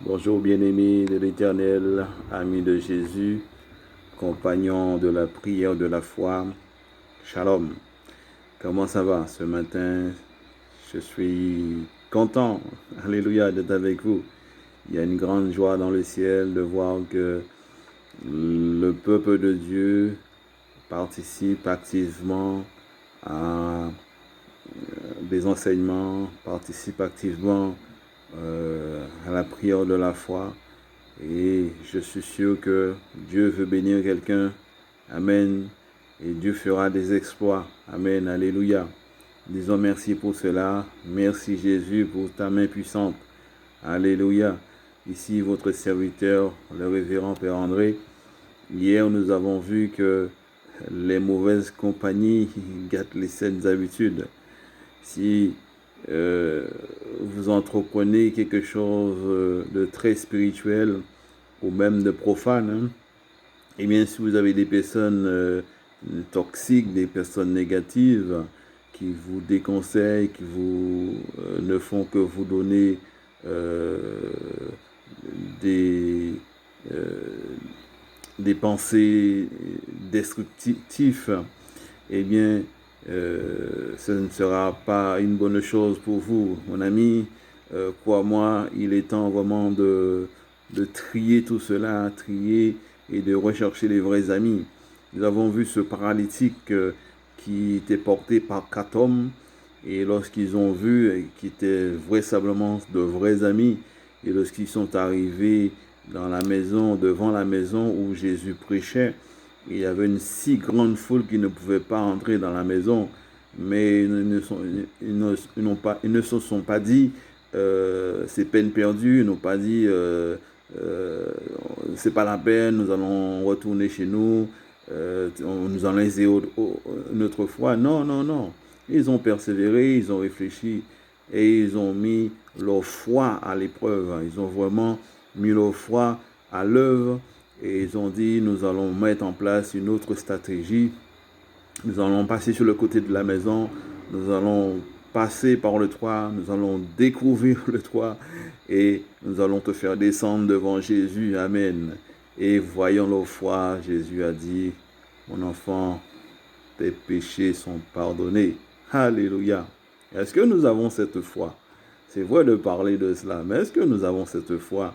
Bonjour bien-aimés de l'Éternel, amis de Jésus, compagnons de la prière de la foi. Shalom. Comment ça va ce matin? Je suis content, alléluia, d'être avec vous. Il y a une grande joie dans le ciel de voir que le peuple de Dieu participe activement à des enseignements, participe activement à la prière de la foi. Et je suis sûr que Dieu veut bénir quelqu'un. Amen. Et Dieu fera des exploits. Amen. Alléluia. Disons merci pour cela. Merci Jésus pour ta main puissante. Alléluia. Ici votre serviteur, le révérend Père André. Hier, nous avons vu que les mauvaises compagnies gâtent les saines habitudes. Si vous entreprenez quelque chose de très spirituel ou même de profane, hein, et bien si vous avez des personnes toxiques, des personnes négatives qui vous déconseillent, qui vous ne font que vous donner des, euh, des pensées destructives, eh bien, ce ne sera pas une bonne chose pour vous, mon ami. Crois-moi, il est temps vraiment de trier tout cela, trier et de rechercher les vrais amis. Nous avons vu ce paralytique qui était porté par 4 hommes, et lorsqu'ils ont vu, qui étaient vraisemblablement de vrais amis, et lorsqu'ils sont arrivés dans la maison, devant la maison où Jésus prêchait, il y avait une si grande foule qu'ils ne pouvaient pas entrer dans la maison, mais ils ne se sont pas dit c'est peine perdue, ils n'ont pas dit c'est pas la peine, nous allons retourner chez nous, nous allons essayer une autre fois. Non, non, non. Ils ont persévéré, ils ont réfléchi et ils ont mis leur foi à l'épreuve. Ils ont vraiment mis leur foi à l'œuvre et ils ont dit nous allons mettre en place une autre stratégie. Nous allons passer sur le côté de la maison, nous allons passer par le toit, nous allons découvrir le toit et nous allons te faire descendre devant Jésus. Amen. Et voyant leur foi, Jésus a dit, mon enfant, tes péchés sont pardonnés. Alléluia. Est-ce que nous avons cette foi? C'est vrai de parler de cela, mais est-ce que nous avons cette foi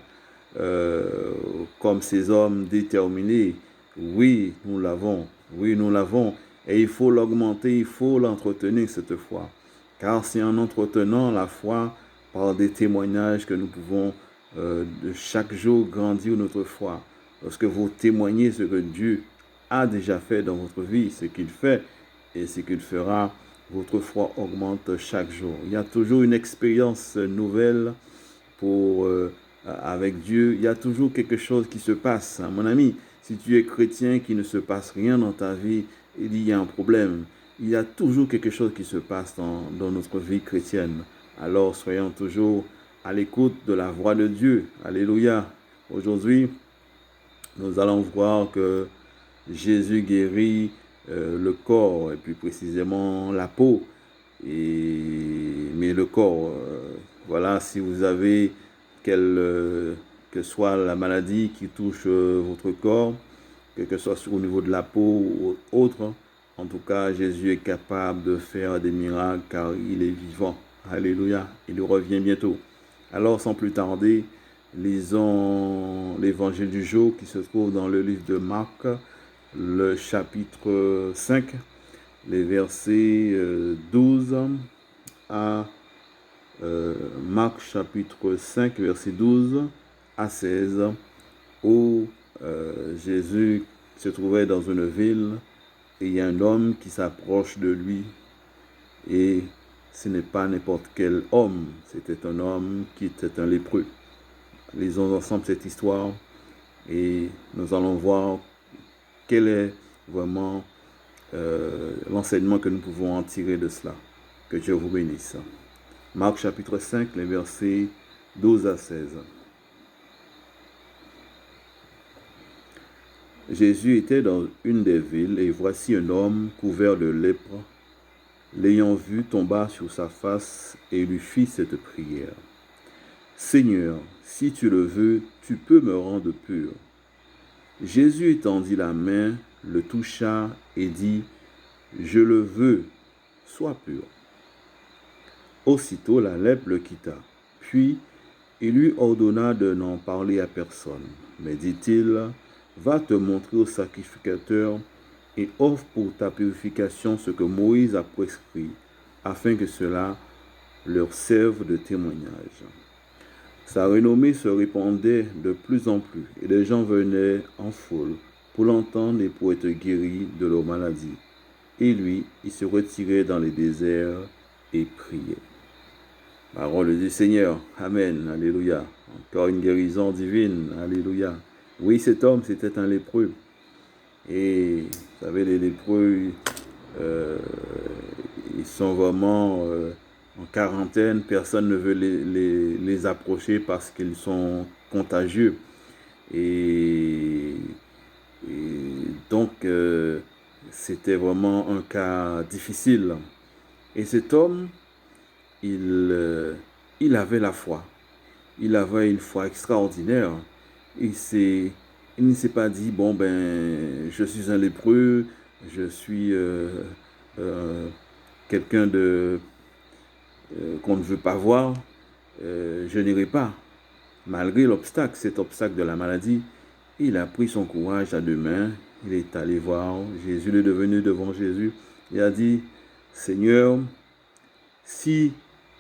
comme ces hommes déterminés? Oui, nous l'avons. Oui, nous l'avons. Et il faut l'augmenter, il faut l'entretenir, cette foi. Car c'est en entretenant la foi par des témoignages que nous pouvons de chaque jour grandir notre foi. Lorsque vous témoignez ce que Dieu a déjà fait dans votre vie, ce qu'il fait et ce qu'il fera, votre foi augmente chaque jour. Il y a toujours une expérience nouvelle avec Dieu. Il y a toujours quelque chose qui se passe. Mon ami, si tu es chrétien, qu'il ne se passe rien dans ta vie, il y a un problème. Il y a toujours quelque chose qui se passe dans notre vie chrétienne. Alors soyons toujours à l'écoute de la voix de Dieu. Alléluia. Aujourd'hui, nous allons voir que Jésus guérit le corps, et plus précisément la peau. Mais le corps, voilà, si vous avez que soit la maladie qui touche votre corps, que ce soit au niveau de la peau ou autre, en tout cas, Jésus est capable de faire des miracles car il est vivant. Alléluia. Il revient bientôt. Alors, sans plus tarder, lisons l'évangile du jour qui se trouve dans le livre de Marc, le chapitre 5, les versets 12 à Marc chapitre 5, verset 12 à 16, où Jésus se trouvait dans une ville et il y a un homme qui s'approche de lui et ce n'est pas n'importe quel homme, c'était un homme qui était un lépreux. Lisons ensemble cette histoire et nous allons voir quel est vraiment l'enseignement que nous pouvons en tirer de cela. Que Dieu vous bénisse. Marc chapitre 5, les versets 12 à 16. Jésus était dans une des villes et voici un homme couvert de lèpre. L'ayant vu, tomba sur sa face et lui fit cette prière. Seigneur, si tu le veux, tu peux me rendre pur. Jésus étendit la main, le toucha et dit, je le veux, sois pur. Aussitôt la lèpre le quitta. Puis il lui ordonna de n'en parler à personne. Mais dit-il, va te montrer au sacrificateur et offre pour ta purification ce que Moïse a prescrit, afin que cela leur serve de témoignage. Sa renommée se répandait de plus en plus, et les gens venaient en foule pour l'entendre et pour être guéris de leur maladie. Et lui, il se retirait dans les déserts et priait. Parole du Seigneur. Amen. Alléluia. Encore une guérison divine. Alléluia. Oui, cet homme, c'était un lépreux. Et vous savez, les lépreux, ils sont vraiment en quarantaine. Personne ne veut les approcher parce qu'ils sont contagieux. Et donc, c'était vraiment un cas difficile. Et cet homme, il avait la foi. Il avait une foi extraordinaire. Il ne s'est pas dit, bon ben, je suis un lépreux, je suis quelqu'un qu'on ne veut pas voir, je n'irai pas. Malgré l'obstacle, cet obstacle de la maladie, il a pris son courage à deux mains, il est allé voir Jésus, il est devenu devant Jésus, il a dit, Seigneur, si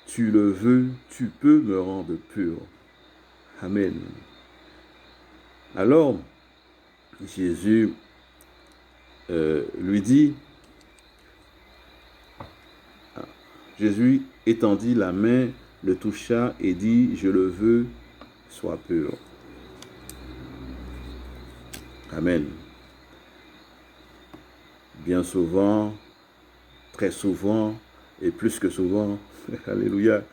tu le veux, tu peux me rendre pur. Amen. Alors, Jésus lui dit, Jésus étendit la main, le toucha et dit, je le veux, sois pur. Amen. Bien souvent, très souvent, et plus que souvent, alléluia,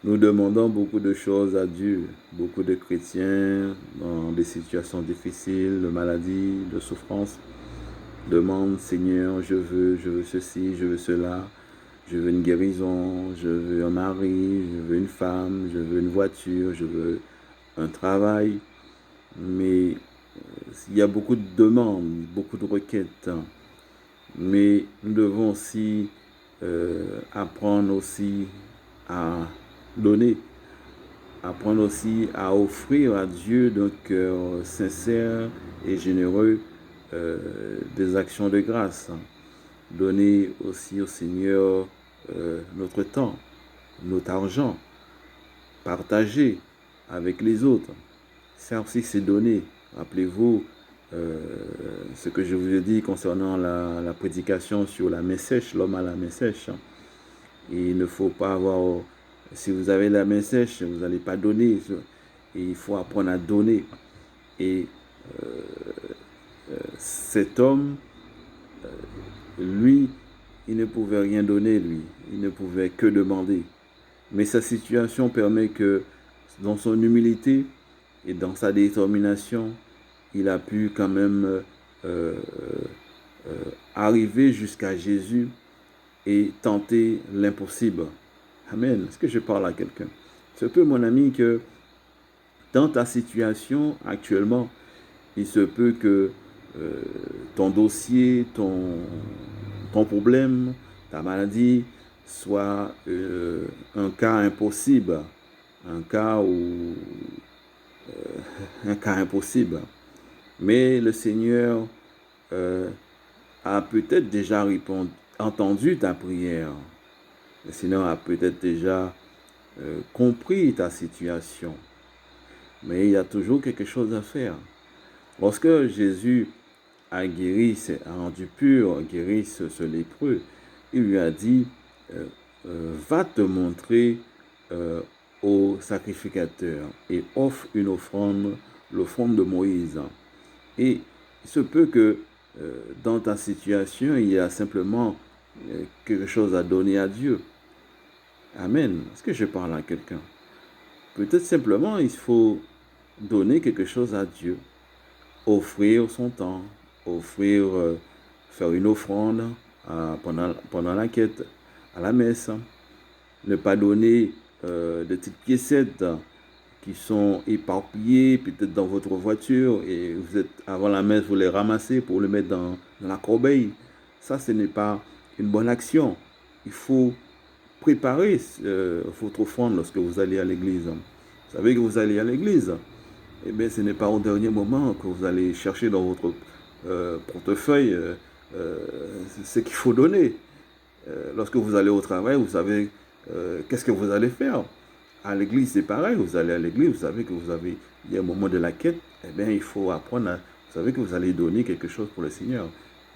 nous demandons beaucoup de choses à Dieu. Beaucoup de chrétiens, dans des situations difficiles, de maladie, de souffrance, demandent, Seigneur, je veux ceci, je veux cela, je veux une guérison, je veux un mari, je veux une femme, je veux une voiture, je veux un travail. Mais il y a beaucoup de demandes, beaucoup de requêtes. Mais nous devons aussi apprendre aussi à donner, apprendre aussi à offrir à Dieu d'un cœur sincère et généreux des actions de grâce. Donner aussi au Seigneur notre temps, notre argent, partager avec les autres. Ça aussi, c'est donner. Rappelez-vous ce que je vous ai dit concernant la prédication sur la main sèche, l'homme à la main sèche. Et il ne faut pas avoir, si vous avez la main sèche, vous n'allez pas donner. Et il faut apprendre à donner. Et cet homme, lui, il ne pouvait rien donner, lui. Il ne pouvait que demander. Mais sa situation permet que, dans son humilité et dans sa détermination, il a pu quand même arriver jusqu'à Jésus et tenter l'impossible. Amen. Est-ce que je parle à quelqu'un? C'est peu, mon ami, que dans ta situation actuellement, il se peut que ton dossier, ton problème, ta maladie soit un cas impossible, un cas impossible. Mais le Seigneur a peut-être déjà entendu ta prière. Le Seigneur a peut-être déjà compris ta situation. Mais il y a toujours quelque chose à faire. Lorsque Jésus a guéri, a rendu pur, guéri ce lépreux, il lui a dit, va te montrer au sacrificateur et offre une offrande, l'offrande de Moïse. Et il se peut que dans ta situation, il y a simplement quelque chose à donner à Dieu. Amen. Est-ce que je parle à quelqu'un? Peut-être simplement, il faut donner quelque chose à Dieu. Offrir son temps, offrir, faire une offrande pendant la quête, à la messe. Ne pas donner des petites piécettes qui sont éparpillées, peut-être dans votre voiture, et vous êtes avant la messe, vous les ramassez pour les mettre dans la corbeille. Ça, ce n'est pas une bonne action. Il faut préparer votre offrande lorsque vous allez à l'église. Vous savez que vous allez à l'église, eh bien, ce n'est pas au dernier moment que vous allez chercher dans votre portefeuille ce qu'il faut donner. Lorsque vous allez au travail, vous savez qu'est-ce que vous allez faire. À l'église, c'est pareil. Vous allez à l'église, vous savez que il y a un moment de la quête. Eh bien, il faut apprendre à, vous savez que vous allez donner quelque chose pour le Seigneur.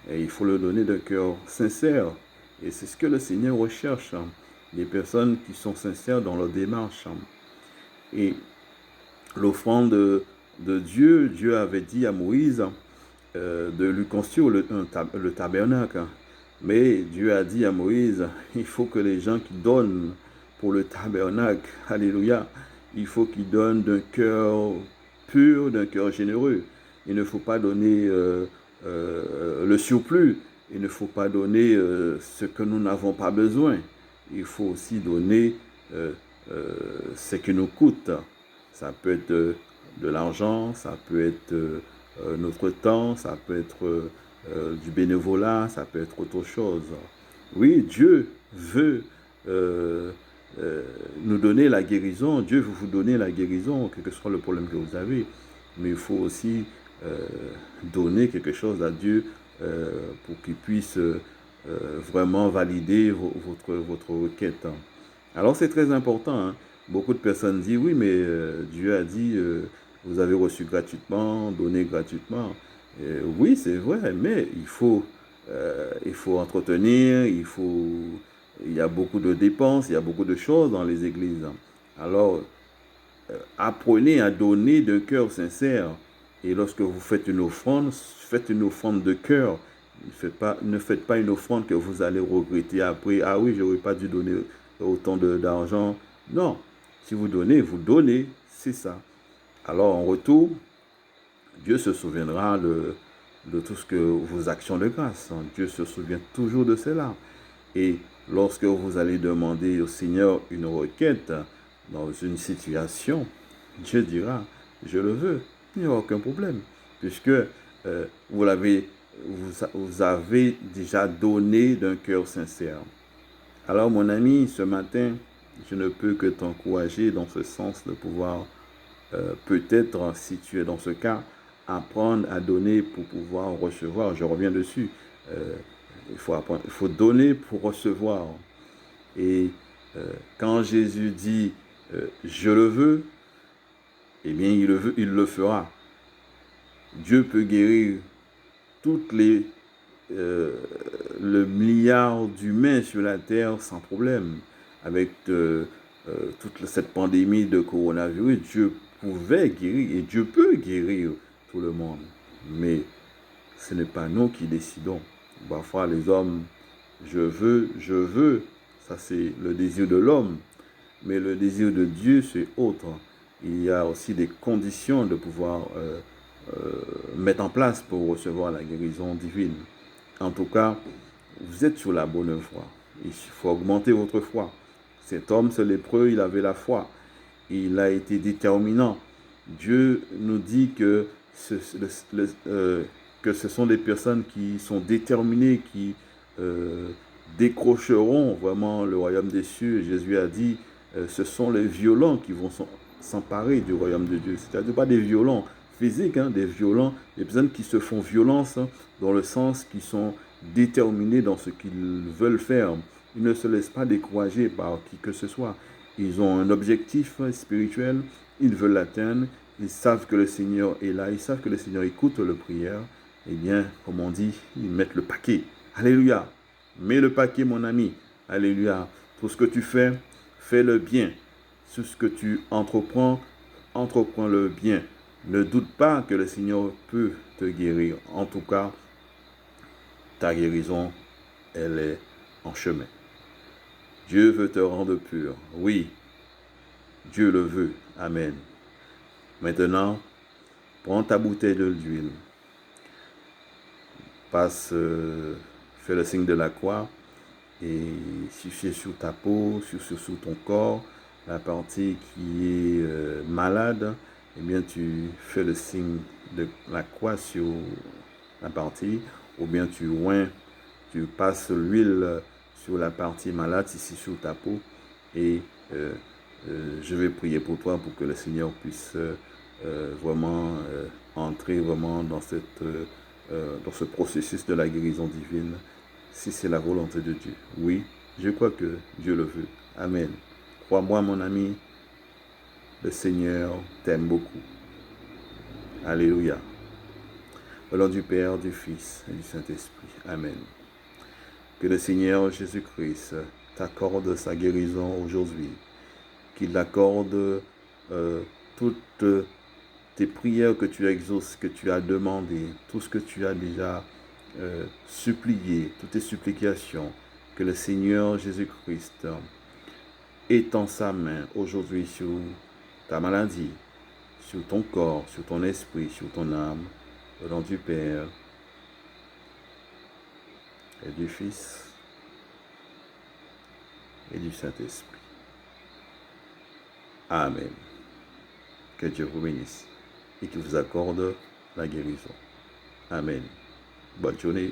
Et il faut le donner d'un cœur sincère. Et c'est ce que le Seigneur recherche. Des personnes qui sont sincères dans leur démarche. Et l'offrande de Dieu, Dieu avait dit à Moïse de lui construire le tabernacle. Mais Dieu a dit à Moïse, il faut que les gens qui donnent pour le tabernacle, alléluia, il faut qu'ils donnent d'un cœur pur, d'un cœur généreux. Il ne faut pas donner le surplus. Il ne faut pas donner ce que nous n'avons pas besoin. Il faut aussi donner ce qui nous coûte. Ça peut être de l'argent, ça peut être notre temps, ça peut être du bénévolat, ça peut être autre chose. Oui, Dieu veut nous donner la guérison, Dieu veut vous donner la guérison, quel que soit le problème que vous avez, mais il faut aussi donner quelque chose à Dieu pour qu'il puisse vraiment valider votre requête. Alors c'est très important, hein. Beaucoup de personnes disent, oui, mais Dieu a dit, vous avez reçu gratuitement, donné gratuitement. Oui, c'est vrai, mais il faut entretenir, il y a beaucoup de dépenses, il y a beaucoup de choses dans les églises. Alors, apprenez à donner de cœur sincère. Et lorsque vous faites une offrande de cœur. Ne faites pas une offrande que vous allez regretter après. Ah oui, je n'aurais pas dû donner autant d'argent. Non, si vous donnez, c'est ça. Alors en retour, Dieu se souviendra de tout ce que vos actions de grâce. Dieu se souvient toujours de cela. Et lorsque vous allez demander au Seigneur une requête dans une situation, Dieu dira, je le veux. Il n'y a aucun problème. Puisque vous avez déjà donné d'un cœur sincère. Alors mon ami, ce matin, je ne peux que t'encourager dans ce sens de pouvoir peut-être, si tu es dans ce cas, apprendre à donner pour pouvoir recevoir. Je reviens dessus. Il faut donner pour recevoir. Et quand Jésus dit je le veux, eh bien il le fera. Dieu peut guérir le milliard d'humains sur la terre sans problème. Avec toute cette pandémie de coronavirus, Dieu pouvait guérir et Dieu peut guérir tout le monde. Mais ce n'est pas nous qui décidons. Parfois les hommes, je veux, ça c'est le désir de l'homme. Mais le désir de Dieu, c'est autre. Il y a aussi des conditions de pouvoir mettre en place pour recevoir la guérison divine. En tout cas, vous êtes sur la bonne voie. Il faut augmenter votre foi. Cet homme, ce lépreux, il avait la foi. Il a été déterminant. Dieu nous dit que ce sont des personnes qui sont déterminées, qui décrocheront vraiment le royaume des cieux. Jésus a dit, ce sont les violents qui vont s'emparer du royaume de Dieu. C'est-à-dire pas des violents physiques, hein, des personnes qui se font violence, hein, dans le sens qui sont déterminés dans ce qu'ils veulent faire. Ils ne se laissent pas décourager par qui que ce soit. Ils ont un objectif spirituel, ils veulent l'atteindre, ils savent que le Seigneur est là, ils savent que le Seigneur écoute leur prière. Eh bien, comme on dit, ils mettent le paquet. Alléluia. Mets le paquet, mon ami. Alléluia. Tout ce que tu fais, fais-le bien. Tout ce que tu entreprends, entreprends-le bien. Ne doute pas que le Seigneur peut te guérir. En tout cas, ta guérison, elle est en chemin. Dieu veut te rendre pur. Oui, Dieu le veut. Amen. Maintenant, prends ta bouteille d'huile. Fais le signe de la croix et suffit sur ta peau, sur ton corps. la partie qui est malade, eh bien tu fais le signe de la croix sur la partie, ou bien tu passes l'huile sur la partie malade, ici sur ta peau, et je vais prier pour toi pour que le Seigneur puisse vraiment entrer vraiment dans dans ce processus de la guérison divine, si c'est la volonté de Dieu. Oui, je crois que Dieu le veut. Amen. Crois-moi, mon ami, le Seigneur t'aime beaucoup. Alléluia. Au nom du Père, du Fils et du Saint-Esprit. Amen. Que le Seigneur Jésus-Christ t'accorde sa guérison aujourd'hui. Qu'il accorde toutes tes prières que tu exauces, que tu as demandées, tout ce que tu as déjà supplié, toutes tes supplications. Que le Seigneur Jésus-Christ étend sa main aujourd'hui sur ta maladie, sur ton corps, sur ton esprit, sur ton âme, au nom du Père et du Fils et du Saint-Esprit. Amen. Que Dieu vous bénisse et qu'il vous accorde la guérison. Amen. Bonne journée.